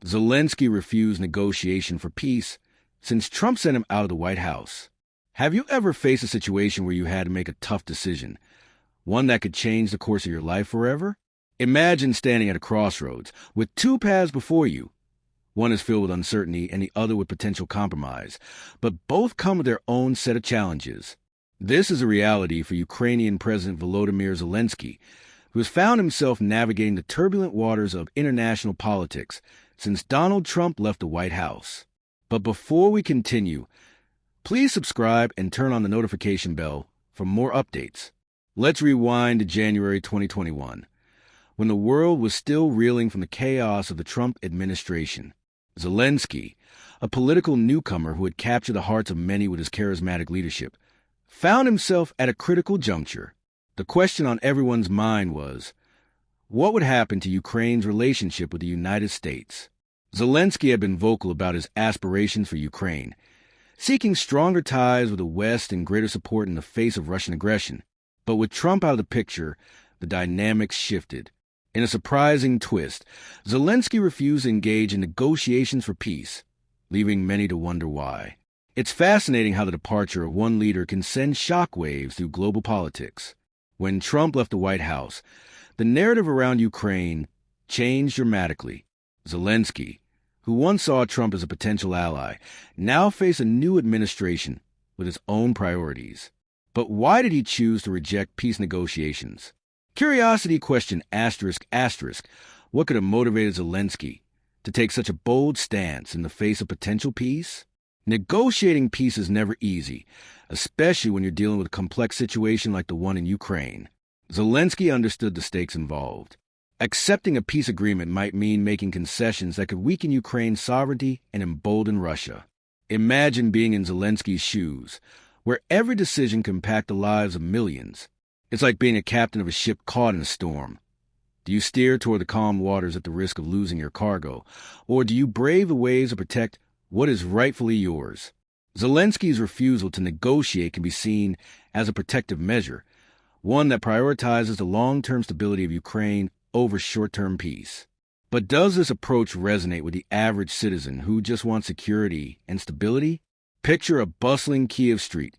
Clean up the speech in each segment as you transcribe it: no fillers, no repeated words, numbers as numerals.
Zelenskyy refused negotiation for peace since Trump sent him out of the White House. Have you ever faced a situation where you had to make a tough decision, one that could change the course of your life forever? Imagine standing at a crossroads with two paths before you. One is filled with uncertainty and the other with potential compromise, but both come with their own set of challenges. This is a reality for Ukrainian President Volodymyr Zelenskyy, who has found himself navigating the turbulent waters of international politics since Donald Trump left the White House. But before we continue, please subscribe and turn on the notification bell for more updates. Let's rewind to January 2021, when the world was still reeling from the chaos of the Trump administration. Zelenskyy, a political newcomer who had captured the hearts of many with his charismatic leadership, found himself at a critical juncture. The question on everyone's mind was, what would happen to Ukraine's relationship with the United States? Zelenskyy had been vocal about his aspirations for Ukraine, seeking stronger ties with the West and greater support in the face of Russian aggression. But with Trump out of the picture, the dynamics shifted. In a surprising twist, Zelenskyy refused to engage in negotiations for peace, leaving many to wonder why. It's fascinating how the departure of one leader can send shockwaves through global politics. When Trump left the White House, the narrative around Ukraine changed dramatically. Zelenskyy, who once saw Trump as a potential ally, now faced a new administration with its own priorities. But why did he choose to reject peace negotiations? Curiosity question asterisk. What could have motivated Zelenskyy to take such a bold stance in the face of potential peace? Negotiating peace is never easy, especially when you're dealing with a complex situation like the one in Ukraine. Zelenskyy understood the stakes involved. Accepting a peace agreement might mean making concessions that could weaken Ukraine's sovereignty and embolden Russia. Imagine being in Zelenskyy's shoes, where every decision can impact the lives of millions. It's like being a captain of a ship caught in a storm. Do you steer toward the calm waters at the risk of losing your cargo, or do you brave the waves to protect what is rightfully yours? Zelenskyy's refusal to negotiate can be seen as a protective measure, one that prioritizes the long-term stability of Ukraine over short-term peace. But does this approach resonate with the average citizen who just wants security and stability? Picture a bustling Kiev street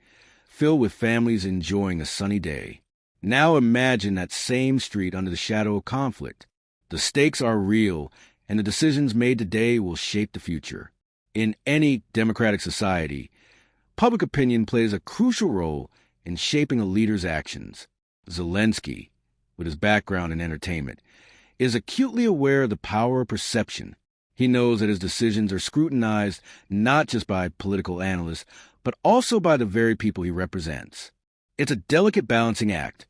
filled with families enjoying a sunny day. Now imagine that same street under the shadow of conflict. The stakes are real, and the decisions made today will shape the future. In any democratic society, public opinion plays a crucial role in shaping a leader's actions. Zelenskyy, with his background in entertainment, is acutely aware of the power of perception. He knows that his decisions are scrutinized not just by political analysts, but also by the very people he represents. It's a delicate balancing act.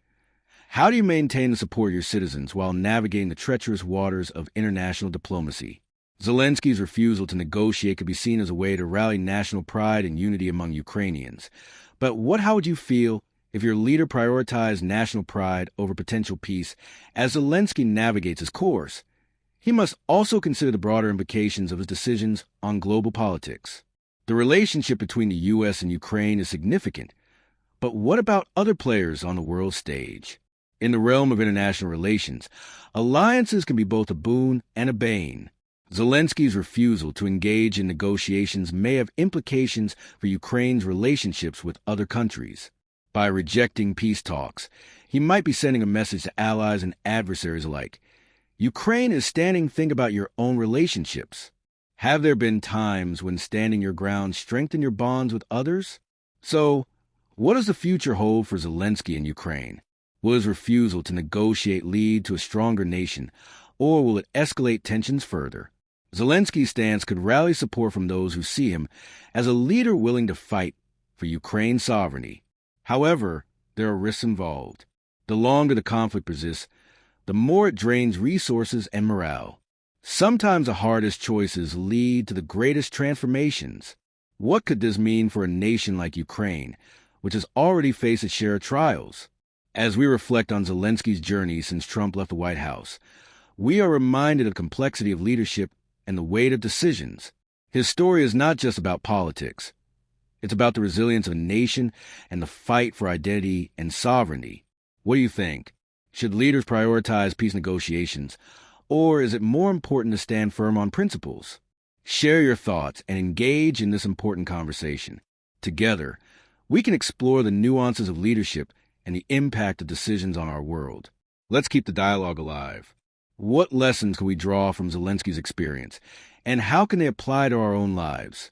How do you maintain the support of your citizens while navigating the treacherous waters of international diplomacy? Zelenskyy's refusal to negotiate could be seen as a way to rally national pride and unity among Ukrainians. But how would you feel if your leader prioritized national pride over potential peace as Zelenskyy navigates his course? He must also consider the broader implications of his decisions on global politics. The relationship between the U.S. and Ukraine is significant, but what about other players on the world stage? In the realm of international relations, alliances can be both a boon and a bane. Zelenskyy's refusal to engage in negotiations may have implications for Ukraine's relationships with other countries. By rejecting peace talks, he might be sending a message to allies and adversaries alike. Ukraine is standing. Think about your own relationships. Have there been times when standing your ground strengthened your bonds with others? So, what does the future hold for Zelenskyy in Ukraine? Will his refusal to negotiate lead to a stronger nation, or will it escalate tensions further? Zelenskyy's stance could rally support from those who see him as a leader willing to fight for Ukraine's sovereignty. However, there are risks involved. The longer the conflict persists, the more it drains resources and morale. Sometimes the hardest choices lead to the greatest transformations. What could this mean for a nation like Ukraine, which has already faced its share of trials? As we reflect on Zelenskyy's journey since Trump left the White House, we are reminded of the complexity of leadership and the weight of decisions. His story is not just about politics. It's about the resilience of a nation and the fight for identity and sovereignty. What do you think? Should leaders prioritize peace negotiations Or is it more important to stand firm on principles? Share your thoughts and engage in this important conversation. Together, we can explore the nuances of leadership and the impact of decisions on our world. Let's keep the dialogue alive. What lessons can we draw from Zelensky's experience, and how can they apply to our own lives?